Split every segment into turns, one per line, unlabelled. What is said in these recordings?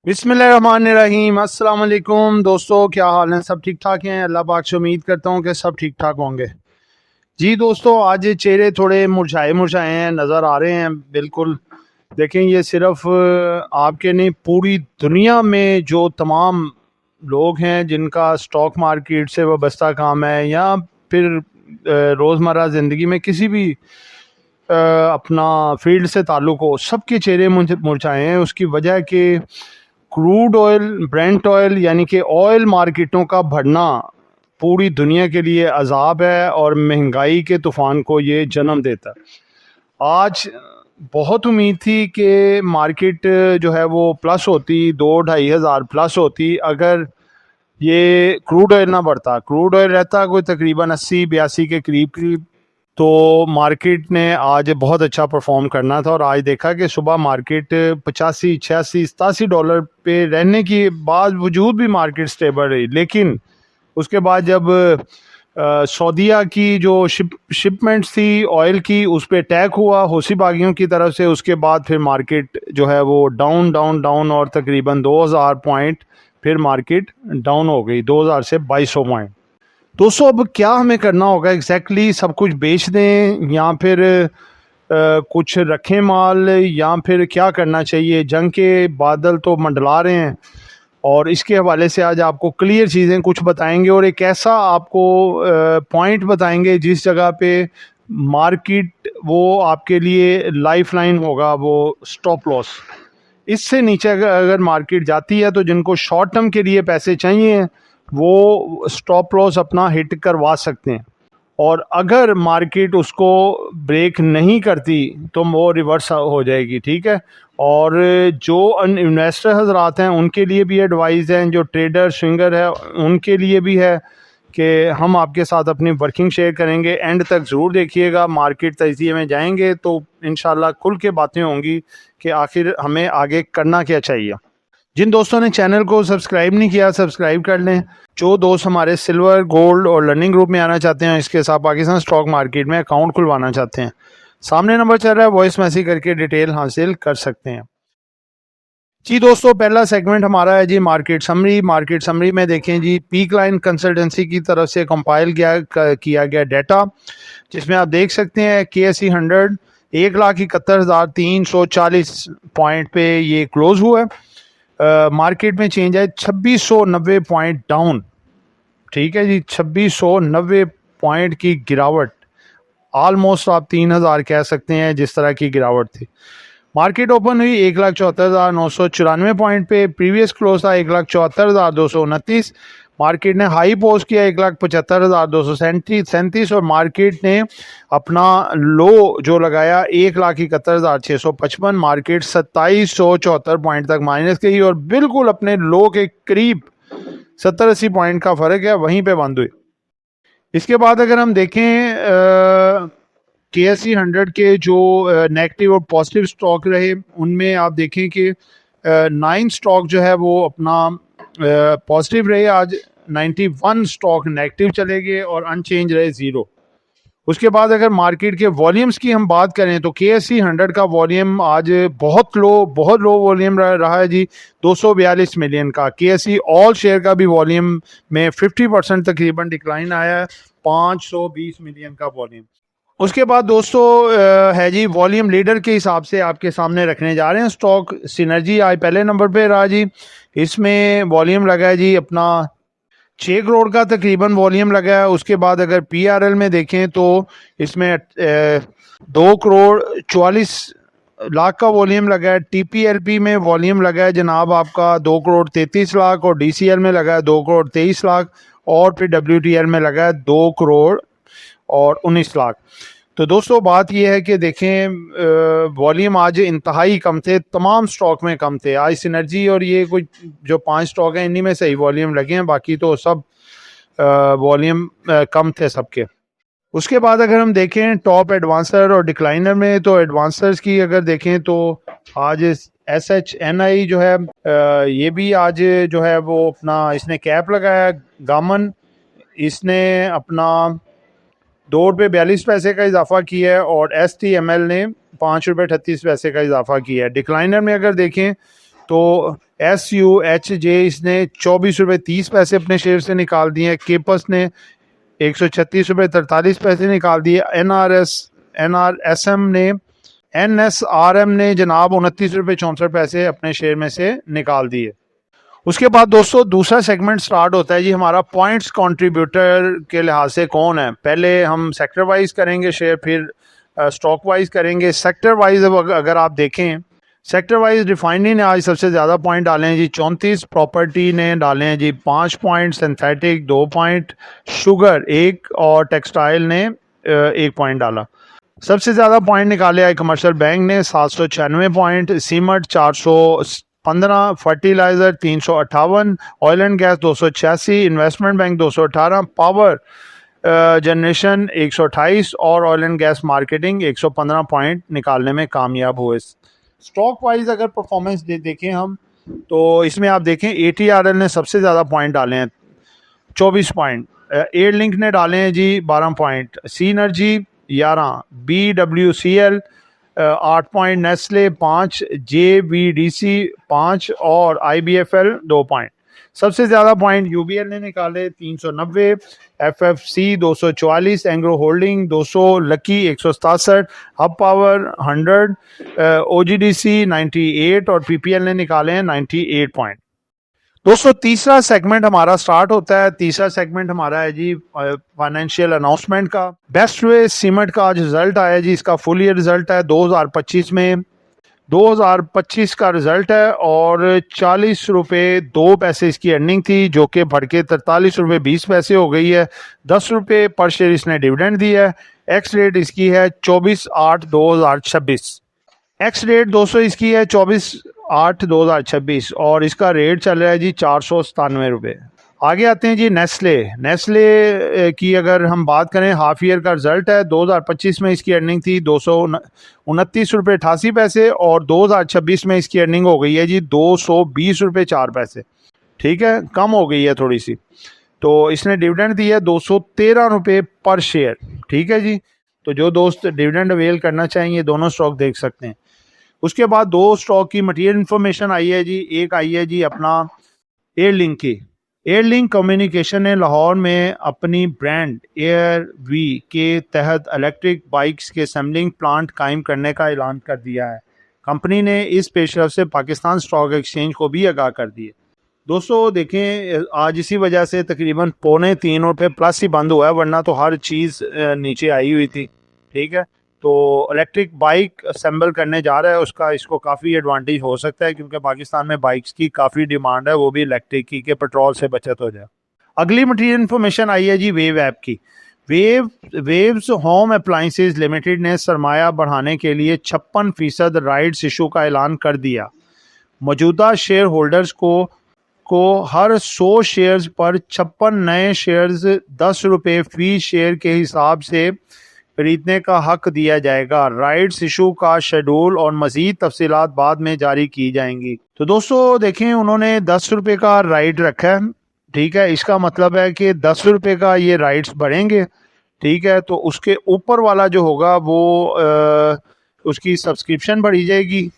बिस्मिल्लाहिर्रहमानिर्रहीम। अस्सलाम वालेकुम दोस्तों, क्या हाल है? सब ठीक ठाक हैं? अल्लाह पाक से उम्मीद करता हूँ कि सब ठीक ठाक होंगे। जी दोस्तों, आज चेहरे थोड़े मुरझाए मुरझाए हैं, नज़र आ रहे हैं। बिल्कुल देखें, ये सिर्फ आपके नहीं, पूरी दुनिया में जो तमाम लोग हैं जिनका स्टॉक मार्केट से वाबस्ता काम है या फिर रोज़मर्रा ज़िंदगी में किसी भी अपना फील्ड से ताल्लुक़ हो, सबके चेहरे मुरझाए हैं। उसकी वजह कि क्रूड ऑयल, ब्रेंट ऑयल यानी कि ऑयल मार्केटों का बढ़ना पूरी दुनिया के लिए अजाब है और महंगाई के तूफ़ान को ये जन्म देता है। आज बहुत उम्मीद थी कि मार्केट जो है वो प्लस होती, 2-2.5 हज़ार प्लस होती अगर ये क्रूड ऑयल ना बढ़ता। क्रूड ऑयल रहता कोई तकरीबन 80-82 के करीब करीब, तो मार्केट ने आज बहुत अच्छा परफॉर्म करना था। और आज देखा कि सुबह मार्केट 85, 86, 87 डॉलर पे रहने के बावजूद भी मार्केट स्टेबल रही। लेकिन उसके बाद जब सऊदीया की जो शिपमेंट्स थी ऑयल की, उस पर अटैक हुआ हौसी बागियों की तरफ से, उसके बाद फिर मार्केट जो है वो डाउन डाउन डाउन और तकरीबन 2000 पॉइंट फिर मार्केट डाउन हो गई, 2000 से 2200 पॉइंट। दोस्तों, अब क्या हमें करना होगा एग्जैक्टली? सब कुछ बेच दें या फिर कुछ रखें माल, या फिर क्या करना चाहिए? जंग के बादल तो मंडला रहे हैं और इसके हवाले से आज आपको क्लियर चीज़ें कुछ बताएंगे और एक ऐसा आपको पॉइंट बताएंगे जिस जगह पे मार्केट वो आपके लिए लाइफ लाइन होगा, वो स्टॉप लॉस। इससे नीचे अगर मार्केट जाती है तो जिनको शॉर्ट टर्म के लिए पैसे चाहिए वो स्टॉप लॉस अपना हिट करवा सकते हैं। और अगर मार्केट उसको ब्रेक नहीं करती तो वो रिवर्स हो जाएगी, ठीक है। और जो इन्वेस्टर हजरात हैं उनके लिए भी एडवाइस है, जो ट्रेडर स्विंगर है उनके लिए भी है कि हम आपके साथ अपनी वर्किंग शेयर करेंगे। एंड तक ज़रूर देखिएगा, मार्केट तजिए में जाएंगे तो इंशाल्लाह खुल के बातें होंगी कि आखिर हमें आगे करना क्या चाहिए। जिन दोस्तों ने चैनल को सब्सक्राइब नहीं किया, सब्सक्राइब कर लें। जो दोस्त हमारे सिल्वर, गोल्ड और लर्निंग ग्रुप में आना चाहते हैं, इसके साथ पाकिस्तान स्टॉक मार्केट में अकाउंट खुलवाना चाहते हैं, सामने नंबर चल रहा है, वॉइस मैसेज करके डिटेल हासिल कर सकते हैं। जी दोस्तों, पहला सेगमेंट हमारा है जी मार्केट समरी। मार्केट समरी में देखें जी, पीक लाइन कंसल्टेंसी की तरफ से कंपाइल किया गया डाटा, जिसमें आप देख सकते हैं KSE 100 1,71,340 पॉइंट पे ये क्लोज हुआ है। मार्केट में चेंज है 2690 पॉइंट डाउन, ठीक है जी, 2690 पॉइंट की गिरावट। ऑलमोस्ट आप 3000 कह सकते हैं जिस तरह की गिरावट थी। मार्केट ओपन हुई 1,74,994 पॉइंट पे, प्रीवियस क्लोज था 1,74,229। मार्केट ने हाई पोस्ट किया 1,75,237 और मार्केट ने अपना लो जो लगाया 1,71,655। मार्केट 2774 पॉइंट तक माइनस गई और बिल्कुल अपने लो के करीब 70-80 पॉइंट का फर्क है, वहीं पे बंद हुई। इसके बाद अगर हम देखें KSE 100 के जो नेगेटिव और पॉजिटिव स्टॉक रहे, उनमें आप देखें कि 9 स्टॉक जो है वो अपना पॉजिटिव रहे आज, 91 स्टॉक नेगेटिव चले गए और अनचेंज रहे 0। उसके बाद अगर मार्केट के वॉल्यूम्स की हम बात करें तो KSE 100 का वॉल्यूम आज बहुत लो वॉल्यूम रहा है जी, 242 मिलियन का। KSE ऑल शेयर का भी वॉल्यूम में 50% तकरीबन डिक्लाइन आया है, 520 मिलियन का वॉल्यूम। उसके बाद दोस्तों है जी वॉल्यूम लीडर के हिसाब से आपके सामने रखने जा रहे हैं स्टॉक। सिनर्जी आज पहले नंबर पे रहा जी, इसमें वॉल्यूम लगा है जी अपना 6 करोड़ का तकरीबन वॉल्यूम लगा है। उसके बाद अगर PRL में देखें तो इसमें 2,44,00,000 का वॉल्यूम लगा है। TPLP में वॉल्यूम लगा है जनाब आपका 2,33,00,000 और DCL में लगा है 2,23,00,000 और फिर WTL में लगा है 2,19,00,000। तो दोस्तों बात यह है कि देखें वॉल्यूम आज इंतहाई कम थे, तमाम स्टॉक में कम थे। आज सिनर्जी और ये कुछ जो 5 स्टॉक हैं इन्हीं में सही वॉल्यूम लगे हैं, बाकी तो सब वॉल्यूम कम थे सबके। उसके बाद अगर हम देखें टॉप एडवांसर और डिक्लाइनर में, तो एडवांसर्स की अगर देखें तो आज SHNI जो है ये भी आज जो है वो अपना इसने कैप लगाया। गामन इसने अपना ₹2.42 का इजाफा किया है और STML ने ₹5.38 का इजाफा किया है। डिक्लाइनर में अगर देखें तो SUHJ इसने 24 रुपये 30 पैसे अपने शेयर से निकाल दिए हैं। केपस ने 136 रुपये 43 पैसे निकाल दिए। NSRM ने जनाब 29 रुपये 64 पैसे अपने शेयर में से निकाल दिए। उसके बाद दोस्तों दूसरा सेगमेंट स्टार्ट होता है जी हमारा पॉइंट्स कंट्रीब्यूटर के लिहाज से कौन है। पहले हम सेक्टर वाइज करेंगे शेयर, फिर स्टॉक वाइज करेंगे। सेक्टर वाइज अगर आप देखें, सेक्टर वाइज रिफाइनरी ने आज सबसे ज़्यादा पॉइंट डाले हैं जी 34, प्रॉपर्टी ने डाले हैं जी 5 पॉइंट, सिंथेटिक 2 पॉइंट, शुगर 1 और टेक्सटाइल ने 1 पॉइंट डाला। सबसे ज़्यादा पॉइंट निकाले आए कमर्शियल बैंक ने 796 point, cement 415, fertiliser 358, oil and gas 286, investment bank 218, power generation 128 और oil and gas marketing 115 point निकालने में कामयाब हुए। स्टॉक वाइज अगर परफॉर्मेंस देखें हम, तो इसमें आप देखें ATRL ने सबसे ज़्यादा पॉइंट डाले हैं 24 पॉइंट, एयर लिंक ने डाले हैं जी 12 point, synergy 11, BWCL 8 point, Nestle 5, JVDC 5 और IBFL 2 पॉइंट। सबसे ज़्यादा पॉइंट UBL ने निकाले 390, FFC 244, Engro holding 200, lucky 167, hub power 100, OGDC 98 और PPL ने निकाले हैं 98 पॉइंट। दोस्तों तीसरा सेगमेंट हमारा स्टार्ट होता है। तीसरा सेगमेंट हमारा है जी फाइनेंशियल अनाउंसमेंट का। बेस्ट वे सीमेंट का आज रिजल्ट आया जी, इसका फुल ईयर रिजल्ट है 2025 में। 2025 का रिजल्ट है और 40 रुपये 2 पैसे इसकी अर्निंग थी, जो कि बढ़ के 43 रुपये 20 पैसे हो गई है। 10 रुपये पर शेयर इसने डिविडेंड दिया है। एक्स रेट इसकी है 24/8/2026। एक्स रेट दोस्तों इसकी है 24/8/2026 और इसका रेट चल रहा है जी 497 रुपये। आगे आते हैं जी नेस्ले की अगर हम बात करें, हाफ ईयर का रिजल्ट है। 2025 में इसकी अर्निंग थी 229 रुपये 88 पैसे और 2026 में इसकी अर्निंग हो गई है जी 220 रुपये 4 पैसे। ठीक है, कम हो गई है थोड़ी सी। तो इसने डिविडेंड दिया है 213 रुपये पर शेयर। ठीक है जी, तो जो दोस्त डिविडेंड अवेल करना चाहिए दोनों स्टॉक देख सकते हैं। उसके बाद 2 स्टॉक की मटेरियल इन्फॉर्मेशन आई है जी। एक आई है जी अपना एयरलिंक की। एयरलिंक कम्युनिकेशन ने लाहौर में अपनी ब्रांड एयरवी के तहत इलेक्ट्रिक बाइक्स के असेंबलिंग प्लांट कायम करने का ऐलान कर दिया है। कंपनी ने इस पेशरफ से पाकिस्तान स्टॉक एक्सचेंज को भी आगाह कर दिया। दोस्तों देखें, आज इसी वजह से तकरीबन 2.25 रुपये प्लस ही बंद हुआ है, वरना तो हर चीज़ नीचे आई हुई थी। ठीक है, तो इलेक्ट्रिक बाइक असेंबल करने जा रहा है, उसका इसको काफ़ी एडवांटेज हो सकता है, क्योंकि पाकिस्तान में बाइक्स की काफ़ी डिमांड है, वो भी इलेक्ट्रिक की, के पेट्रोल से बचत हो जाए। अगली मटीरियल इन्फॉर्मेशन आई है जी वेव ऐप की। वेव्स होम अप्लाइंसेज लिमिटेड ने सरमाया बढ़ाने के लिए 56% राइट्स इशू का ऐलान कर दिया। मौजूदा शेयर होल्डर्स को हर 100 शेयर्स पर 56 नए शेयर्स 10 रुपये फी शेयर के हिसाब से खरीदने का हक दिया जाएगा। राइट्स इशू का शेड्यूल और मजीद तफसीलात बाद में जारी की जाएंगी। तो दोस्तों देखें, उन्होंने 10 रुपये का राइट रखा है। ठीक है, इसका मतलब है कि 10 रुपये का ये राइट्स बढ़ेंगे। ठीक है, तो उसके ऊपर वाला जो होगा वो उसकी सब्सक्रिप्शन बढ़ी जाएगी।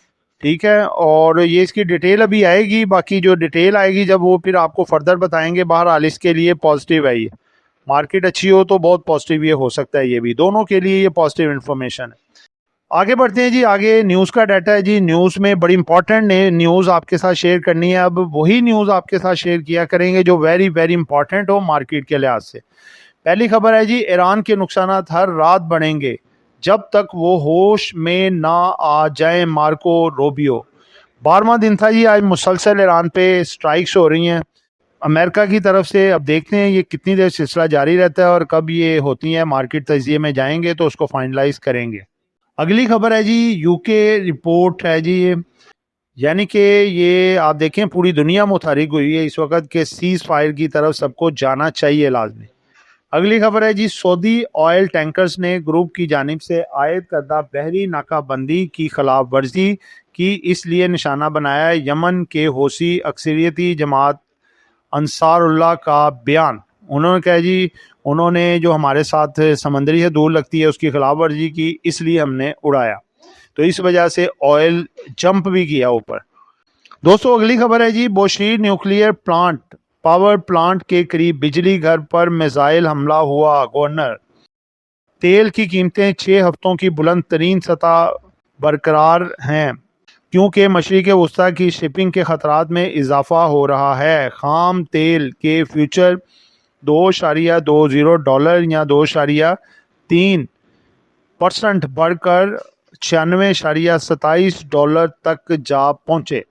ठीक है, और ये इसकी डिटेल अभी आएगी, बाकी जो डिटेल आएगी जब वो फिर आपको फर्दर बताएंगे। बहरहाल इसके लिए पॉजिटिव है, ये मार्केट अच्छी हो तो बहुत पॉजिटिव ये हो सकता है, ये भी दोनों के लिए ये पॉजिटिव इन्फॉर्मेशन है। आगे बढ़ते हैं जी। आगे न्यूज़ का डाटा है जी। न्यूज़ में बड़ी इंपॉर्टेंट न्यूज़ आपके साथ शेयर करनी है। अब वही न्यूज़ आपके साथ शेयर किया करेंगे जो वेरी वेरी इंपॉर्टेंट हो मार्केट के लिहाज से। पहली खबर है जी, ईरान के नुकसानात हर रात बढ़ेंगे जब तक वो होश में ना आ जाए, मार्को रूबियो। 12वां दिन था जी आज मुसलसल ईरान पे स्ट्राइक्स हो रही हैं अमेरिका की तरफ से। अब देखते हैं ये कितनी देर सिलसिला जारी रहता है और कब ये होती है। मार्केट तजिए में जाएंगे तो उसको फाइनलाइज करेंगे। अगली खबर है जी, यूके रिपोर्ट है जी ये, यानी कि ये आप देखें पूरी दुनिया मुतहरिक हुई है इस वक्त के सीज फायर की तरफ सबको जाना चाहिए लाजमी। अगली खबर है जी, सऊदी ऑयल टैंकर्स ने ग्रुप की जानिब से आयद करदा बहरी नाकाबंदी की खिलाफ वर्जी की, इसलिए निशाना बनाया है यमन के हौसी अक्सरियती जमात अंसारुल्लाह का बयान। उन्होंने कहा जी, उन्होंने जो हमारे साथ समंदरी है दूर लगती है उसकी खिलाफ वर्जी की, इसलिए हमने उड़ाया। तो इस वजह से ऑयल जंप भी किया ऊपर। दोस्तों अगली खबर है जी, बोशीर न्यूक्लियर प्लांट पावर प्लांट के करीब बिजली घर पर मिसाइल हमला हुआ। गवर्नर, तेल की कीमतें 6 हफ्तों की बुलंद तरीन सतह बरकरार हैं क्योंकि मशरिक़ वस्ती की शिपिंग के खतरात में इजाफा हो रहा है। खाम तेल के फ्यूचर 2.20 डॉलर या 2.3% बढ़कर 96.27 डॉलर तक जा पहुंचे।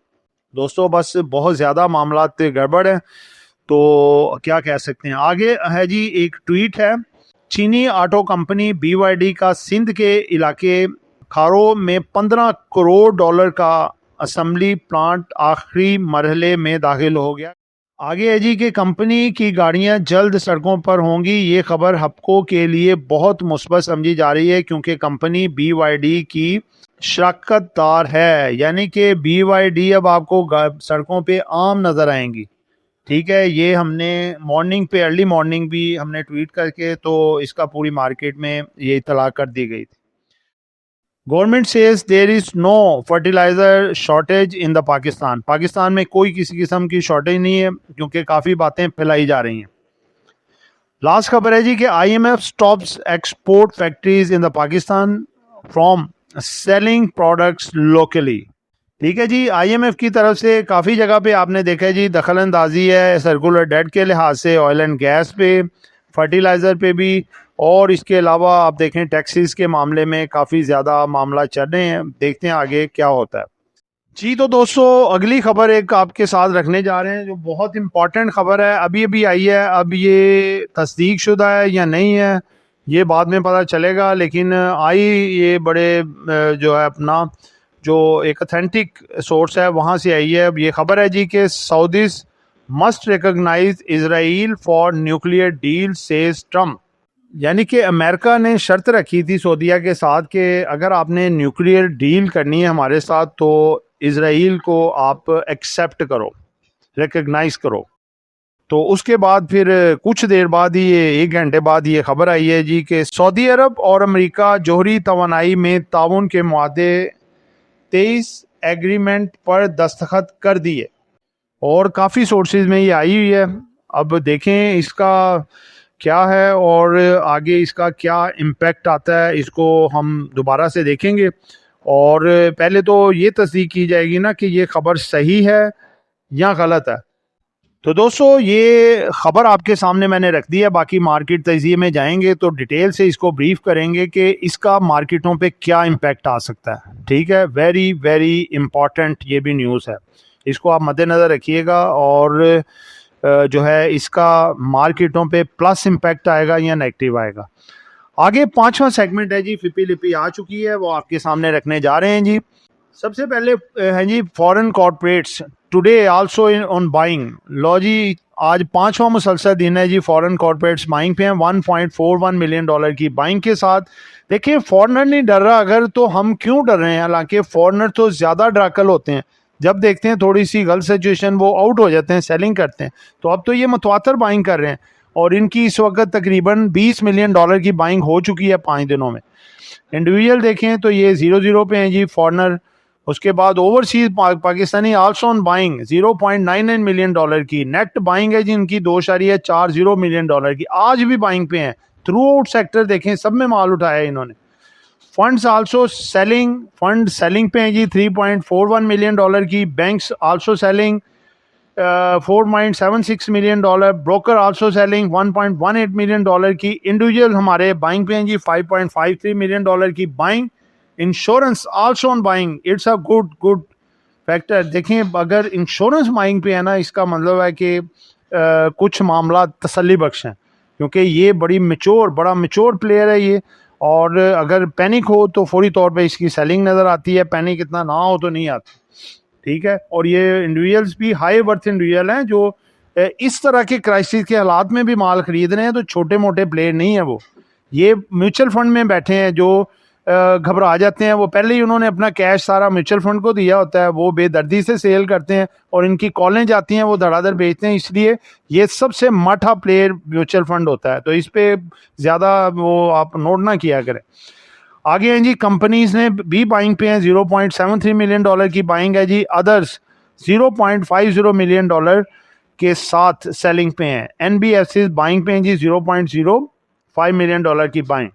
दोस्तों बस बहुत ज़्यादा मामला गड़बड़ है, तो क्या कह सकते हैं। आगे है जी एक ट्वीट है, चीनी ऑटो कंपनी BYD का सिंध के इलाके खारो में 15 करोड़ डॉलर का असेंबली प्लांट आखिरी मरहले में दाखिल हो गया। आगे है जी कि कंपनी की गाड़ियां जल्द सड़कों पर होंगी। ये खबर हफ्कों के लिए बहुत मुस्बत समझी जा रही है क्योंकि कंपनी BYD की शराकतदार है, यानी कि BYD अब आपको सड़कों पे आम नज़र आएंगी। ठीक है, ये हमने मॉर्निंग पे अर्ली मॉर्निंग भी हमने ट्वीट करके तो इसका पूरी मार्केट में ये इतला कर दी गई थी। Government says there is no fertiliser shortage in the Pakistan में कोई किसी किस्म की शॉर्टेज नहीं है क्योंकि काफ़ी बातें फैलाई जा रही हैं। लास्ट खबर है जी कि IMF stops export factories in the Pakistan from selling products locally. ठीक है जी, IMF की तरफ से काफ़ी जगह पे आपने देखा है जी दखल अंदाजी है सर्कुलर डेट के लिहाज से, ऑयल एंड गैस पे, फर्टिलाइज़र पे भी, और इसके अलावा आप देखें टैक्सेस के मामले में काफ़ी ज़्यादा मामला चल रहे हैं। देखते हैं आगे क्या होता है जी। तो दोस्तों अगली खबर एक आपके साथ रखने जा रहे हैं जो बहुत इम्पॉर्टेंट खबर है, अभी अभी आई है। अब ये तस्दीक शुदा है या नहीं है ये बाद में पता चलेगा, लेकिन आई ये बड़े जो है अपना जो एक ऑथेंटिक सोर्स है वहाँ से आई है। अब ये खबर है जी कि Saudis must recognise Israel for nuclear deal says Trump, यानी कि अमेरिका ने शर्त रखी थी सऊदीया के साथ कि अगर आपने न्यूक्लियर डील करनी है हमारे साथ तो इजराइल को आप एक्सेप्ट करो, रिकॉग्नाइज करो। तो उसके बाद फिर कुछ देर बाद ही, 1 घंटे बाद ये खबर आई है जी कि सऊदी अरब और अमेरिका जोहरी तवानाई में ताउन के मुआहदे 23 एग्रीमेंट पर दस्तखत कर दिए, और काफ़ी सोर्सेज में ये आई हुई है। अब देखें इसका क्या है और आगे इसका क्या इम्पैक्ट आता है, इसको हम दोबारा से देखेंगे। और पहले तो ये तस्दीक की जाएगी ना कि ये खबर सही है या गलत है। तो दोस्तों ये खबर आपके सामने मैंने रख दी है, बाकी मार्केट तजिए में जाएंगे तो डिटेल से इसको ब्रीफ करेंगे कि इसका मार्केटों पे क्या इम्पैक्ट आ सकता है। ठीक है, वेरी वेरी इम्पॉर्टेंट ये भी न्यूज़ है, इसको आप मद्देनज़र रखिएगा। और जो है इसका मार्केटों पे प्लस इम्पैक्ट आएगा या नेगेटिव आएगा। आगे 5वां सेगमेंट है जी, फिपी लिपी आ चुकी है, वो आपके सामने रखने जा रहे हैं जी। सबसे पहले है जी foreign corporates today also on buying. लो जी, आज 5वां मुसलसल दिन है जी, फॉरेन कॉर्पोरेट्स बाइंग पे हैं 1.41 मिलियन डॉलर की बाइंग के साथ। देखिए फॉरेनर नहीं डर रहा अगर, तो हम क्यों डर रहे हैं, हालांकि फॉरेनर तो ज़्यादा ड्राकल होते हैं, जब देखते हैं थोड़ी सी गलत सिचुएशन वो आउट हो जाते हैं, सेलिंग करते हैं। तो अब तो ये मतवातर बाइंग कर रहे हैं और इनकी इस वक्त तकरीबन 20 मिलियन डॉलर की बाइंग हो चुकी है 5 दिनों में। इंडिविजुअल देखें तो ये 0-0 पे हैं जी फॉरेनर। उसके बाद overseas Pakistani also on buying 0.99 million dollar की नेट बाइंग है जी इनकी 2.40 मिलियन डॉलर की, आज भी बाइंग पे हैं। थ्रू आउट सेक्टर देखें सब में माल उठाया है इन्होंने। Funds also selling, fund selling पे हैं जी 3.41 मिलियन डॉलर की। Banks also selling 4.76 million dollar. Broker also selling 1.18 million dollar की। इंडिविजुअल हमारे बाइंग पे हैं जी 5.53 मिलियन डॉलर की buying. Insurance also on buying, it's a good factor. देखें अगर इंश्योरेंस बाइंग पे है ना, इसका मतलब है कि कुछ मामला तसल्ली बख्श हैं, क्योंकि ये बड़ा मेच्योर प्लेयर है ये। और अगर पैनिक हो तो फौरी तौर पे इसकी सेलिंग नज़र आती है, पैनिक इतना ना हो तो नहीं आती। ठीक है, और ये इंडिविजुअल्स भी हाई वर्थ इंडिविजुअल हैं जो इस तरह के क्राइसिस के हालात में भी माल खरीद रहे हैं, तो छोटे मोटे प्लेयर नहीं है वो। ये म्यूचुअल फंड में बैठे हैं जो घबरा जाते हैं, वो पहले ही उन्होंने अपना कैश सारा म्यूचुअल फंड को दिया होता है, वो बेदर्दी से सेल करते हैं और इनकी कॉलें जाती हैं वो धड़ाधड़ बेचते हैं। इसलिए ये सबसे मठा प्लेयर म्यूचुअल फंड होता है, तो इस पे ज़्यादा वो आप नोट ना किया करें। आगे हैं जी कंपनीज ने भी बाइंग पे हैं 0.73 मिलियन डॉलर की बाइंग है जी। अदर्स $0.50 मिलियन के साथ सेलिंग पे हैं। NBFCs बाइंग पे हैं जी $0.05 मिलियन की बाइंग।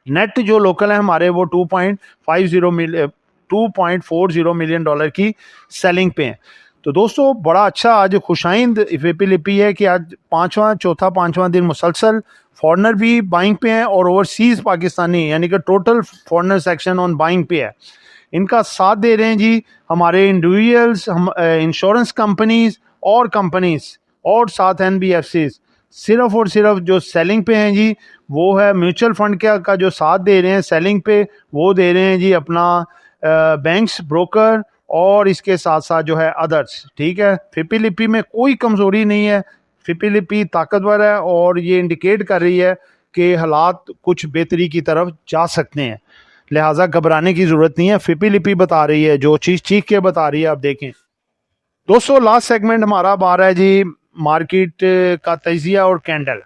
नेट जो लोकल है हमारे वो $2.40 मिलियन की सेलिंग पे हैं। तो दोस्तों बड़ा अच्छा आज खुशाइंद फिलिपी है कि आज चौथा पांचवा दिन मुसलसल फॉरनर भी बाइंग पे हैं और ओवरसीज पाकिस्तानी यानी कि total foreigner section on buying पे है। इनका साथ दे रहे हैं जी हमारे इंडिविजुअल्स, हम इंश्योरेंस कंपनीज और साथ NBFCs। सिर्फ और सिर्फ जो सेलिंग पे हैं जी वो है म्यूचुअल फंड का जो साथ दे रहे हैं सेलिंग पे, वो दे रहे हैं जी अपना बैंक्स, ब्रोकर और इसके साथ साथ जो है अदर्स। ठीक है, फिलिपी में कोई कमज़ोरी नहीं है, फिलिपी ताकतवर है और ये इंडिकेट कर रही है कि हालात कुछ बेहतरी की तरफ जा सकते हैं, लिहाजा घबराने की ज़रूरत नहीं है। फिलिपी बता रही है, जो चीज़ चीख के बता रही है। आप देखें दोस्तों, लास्ट सेगमेंट हमारा आ रहा है जी मार्केट का तजिया और कैंडल।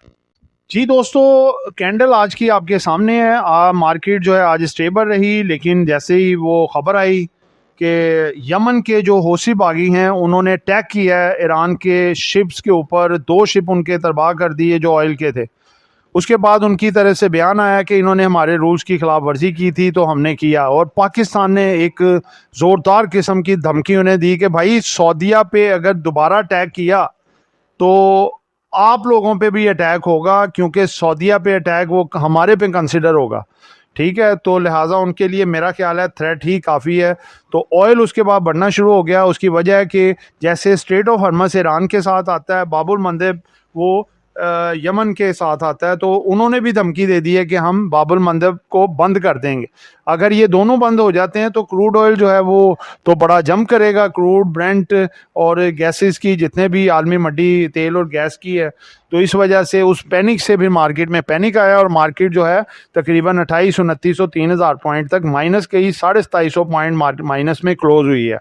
जी दोस्तों, कैंडल आज की आपके सामने है। मार्केट जो है आज स्टेबल रही, लेकिन जैसे ही वो खबर आई कि यमन के जो हौसी बागी हैं उन्होंने अटैक किया है ईरान के शिप्स के ऊपर, 2 शिप उनके तबाह कर दिए जो ऑयल के थे। उसके बाद उनकी तरफ से बयान आया कि इन्होंने हमारे रूल्स की खिलाफ वर्जी की थी तो हमने किया, और पाकिस्तान ने एक ज़ोरदार किस्म की धमकी उन्हें दी कि भाई सऊदीया पे अगर दोबारा अटैक किया तो आप लोगों पे भी अटैक होगा, क्योंकि सऊदीया पे अटैक वो हमारे पे कंसिडर होगा। ठीक है, तो लिहाजा उनके लिए मेरा ख्याल है थ्रेट ही काफ़ी है। तो ऑयल उसके बाद बढ़ना शुरू हो गया। उसकी वजह है कि जैसे स्ट्रेट ऑफ हॉर्मज़ ईरान के साथ आता है, बाबुल मंदेब वो यमन के साथ आता है, तो उन्होंने भी धमकी दे दी है कि हम बाबुल मंदेब को बंद कर देंगे। अगर ये दोनों बंद हो जाते हैं तो क्रूड ऑयल जो है वो तो बड़ा जंप करेगा, क्रूड, ब्रेंट और गैसेस की जितने भी आलमी मंडी तेल और गैस की है। तो इस वजह से उस पैनिक से भी मार्केट में पैनिक आया और मार्केट जो है तकरीबन 2800-2900 3000 पॉइंट तक माइनस कई 2750 पॉइंट माइनस में क्लोज हुई है।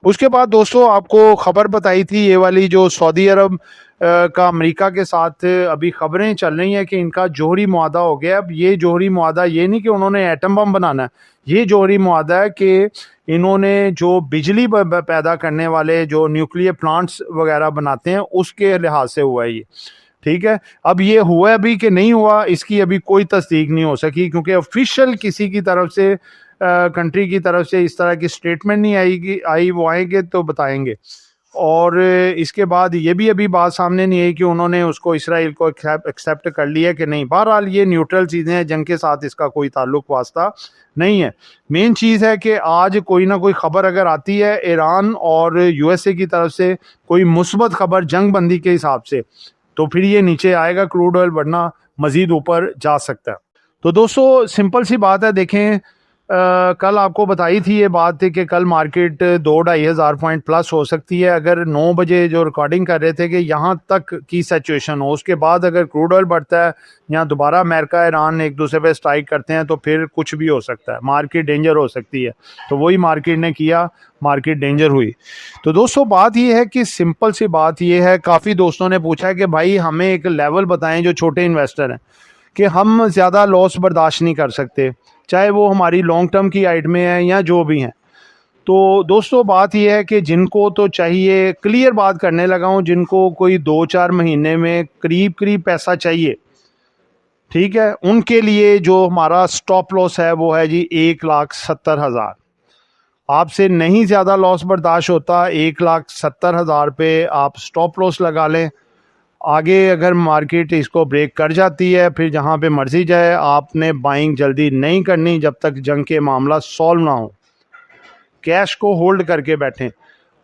उसके बाद दोस्तों आपको खबर बताई थी ये वाली जो सऊदी अरब का अमेरिका के साथ अभी खबरें चल रही हैं कि इनका जोहरी मुआहदा हो गया। अब ये जोहरी मुआहदा ये नहीं कि उन्होंने एटम बम बनाना है, ये जोहरी मुआहदा है कि इन्होंने जो बिजली पैदा करने वाले जो न्यूक्लियर प्लांट्स वगैरह बनाते हैं उसके लिहाज से हुआ है ये। ठीक है, अब ये हुआ भी कि नहीं हुआ इसकी अभी कोई तस्दीक नहीं हो सकी, क्योंकि ऑफिशियल किसी की तरफ से कंट्री की तरफ से इस तरह की स्टेटमेंट नहीं आई। वो आएंगे तो बताएंगे। और इसके बाद ये भी अभी बात सामने नहीं आई कि उन्होंने उसको इसराइल को एक्सेप्ट कर लिया कि नहीं। बहरहाल ये न्यूट्रल चीज़ें हैं, जंग के साथ इसका कोई ताल्लुक वास्ता नहीं है। मेन चीज़ है कि आज कोई ना कोई खबर अगर आती है ईरान और USA की तरफ से, कोई मुस्बत खबर जंग बंदी के हिसाब से, तो फिर ये नीचे आएगा, क्रूड ऑयल बढ़ना मज़ीद ऊपर जा सकता है। तो दोस्तों सिंपल सी बात है, देखें कल आपको बताई थी ये बात थी कि कल मार्केट 2-2.5 हज़ार पॉइंट प्लस हो सकती है। अगर 9 बजे जो रिकॉर्डिंग कर रहे थे कि यहाँ तक की सिचुएशन हो, उसके बाद अगर क्रूड ऑयल बढ़ता है या दोबारा अमेरिका ईरान एक दूसरे पे स्ट्राइक करते हैं तो फिर कुछ भी हो सकता है, मार्केट डेंजर हो सकती है। तो वही मार्केट ने किया, मार्केट डेंजर हुई। तो दोस्तों बात ये है कि सिंपल सी बात ये है, काफ़ी दोस्तों ने पूछा है कि भाई हमें एक लेवल बताएं जो छोटे इन्वेस्टर हैं कि हम ज़्यादा लॉस बर्दाश्त नहीं कर सकते, चाहे वो हमारी लॉन्ग टर्म की आइट में है या जो भी हैं। तो दोस्तों बात यह है कि जिनको तो चाहिए, क्लियर बात करने लगा हूँ, जिनको कोई 2-4 महीने में करीब पैसा चाहिए, ठीक है, उनके लिए जो हमारा स्टॉप लॉस है वो है जी 1,70,000। आपसे नहीं ज़्यादा लॉस बर्दाश्त होता, 1,70,000 पे आप स्टॉप लॉस लगा लें। आगे अगर मार्केट इसको ब्रेक कर जाती है फिर जहाँ पे मर्जी जाए, आपने बाइंग जल्दी नहीं करनी जब तक जंग के मामला सॉल्व ना हो। कैश को होल्ड करके बैठें,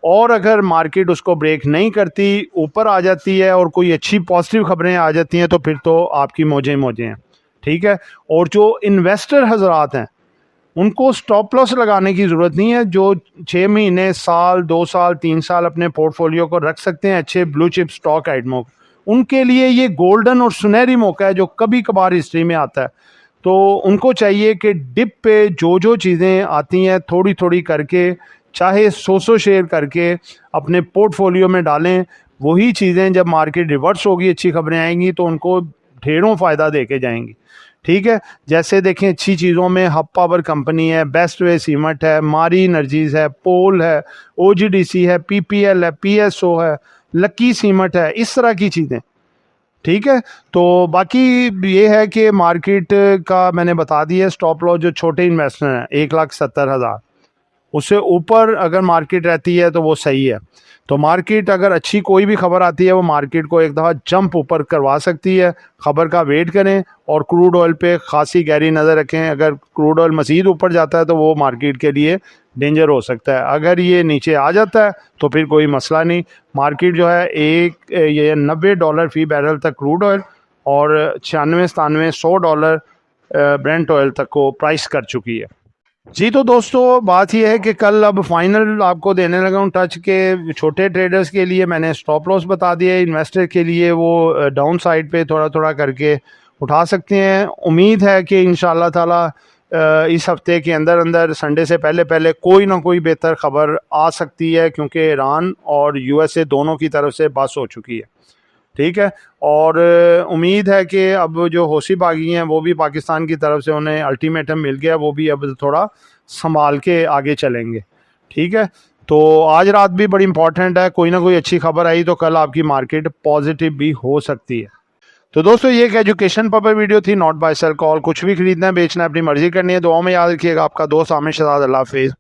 और अगर मार्केट उसको ब्रेक नहीं करती, ऊपर आ जाती है और कोई अच्छी पॉजिटिव खबरें आ जाती हैं तो फिर तो आपकी मौजें हैं। ठीक है, और जो इन्वेस्टर हजरात हैं उनको स्टॉप लॉस लगाने की ज़रूरत नहीं है। जो 6 महीने, साल, 2 साल, 3 साल अपने पोर्टफोलियो को रख सकते हैं अच्छे ब्लू चिप स्टॉक आइटमों, उनके लिए ये गोल्डन और सुनहरी मौका है जो कभी कभार हिस्ट्री में आता है। तो उनको चाहिए कि डिप पे जो चीज़ें आती हैं थोड़ी थोड़ी करके, चाहे 100 शेयर करके अपने पोर्टफोलियो में डालें। वही चीज़ें जब मार्केट रिवर्स होगी, अच्छी खबरें आएंगी तो उनको ढेरों फ़ायदा दे के जाएंगी। ठीक है, जैसे देखें अच्छी चीज़ों में हब पावर कंपनी है, बेस्ट वे सीमेंट है, मारी एनर्जीज है, पोल है, OGDC है, PPL है, PSO है, लकी सीमेंट है, इस तरह की चीज़ें। ठीक है, तो बाकी ये है कि मार्केट का मैंने बता दिया स्टॉप लॉस जो छोटे इन्वेस्टर हैं 1,70,000, उससे ऊपर अगर मार्केट रहती है तो वो सही है। तो मार्केट अगर अच्छी कोई भी खबर आती है वो मार्केट को एक दफ़ा जंप ऊपर करवा सकती है। खबर का वेट करें और क्रूड ऑयल पे खासी गहरी नज़र रखें। अगर क्रूड ऑयल मज़ीद ऊपर जाता है तो वो मार्केट के लिए डेंजर हो सकता है। अगर ये नीचे आ जाता है तो फिर कोई मसला नहीं। मार्केट जो है ये $90 फ़ी बैरल तक क्रूड ऑयल और 96-97-100 ब्रेंट ऑयल तक को प्राइस कर चुकी है। जी, तो दोस्तों बात यह है कि कल अब फाइनल आपको देने लगा हूँ टच के छोटे ट्रेडर्स के लिए मैंने स्टॉप लॉस बता दिया है। इन्वेस्टर के लिए वो डाउन साइड पे थोड़ा थोड़ा करके उठा सकते हैं। उम्मीद है कि इंशाल्लाह ताला इस हफ्ते के अंदर अंदर संडे से पहले पहले कोई ना कोई बेहतर ख़बर आ सकती है, क्योंकि ईरान और USA दोनों की तरफ से बस हो चुकी है। ठीक है, और उम्मीद है कि अब जो हौसी बागी हैं वो भी पाकिस्तान की तरफ से उन्हें अल्टीमेटम मिल गया, वो भी अब थोड़ा संभाल के आगे चलेंगे। ठीक है, तो आज रात भी बड़ी इंपॉर्टेंट है, कोई ना कोई अच्छी खबर आई तो कल आपकी मार्केट पॉजिटिव भी हो सकती है। तो दोस्तों ये एक एजुकेशन पर्पस वीडियो थी, नॉट बाय सेल कॉल। कुछ भी खरीदना है बेचना है अपनी मर्जी करनी है। दुआ में याद रखिएगा। आपका दोस्त आमिर शहजाद। अल्लाह हाफिज़।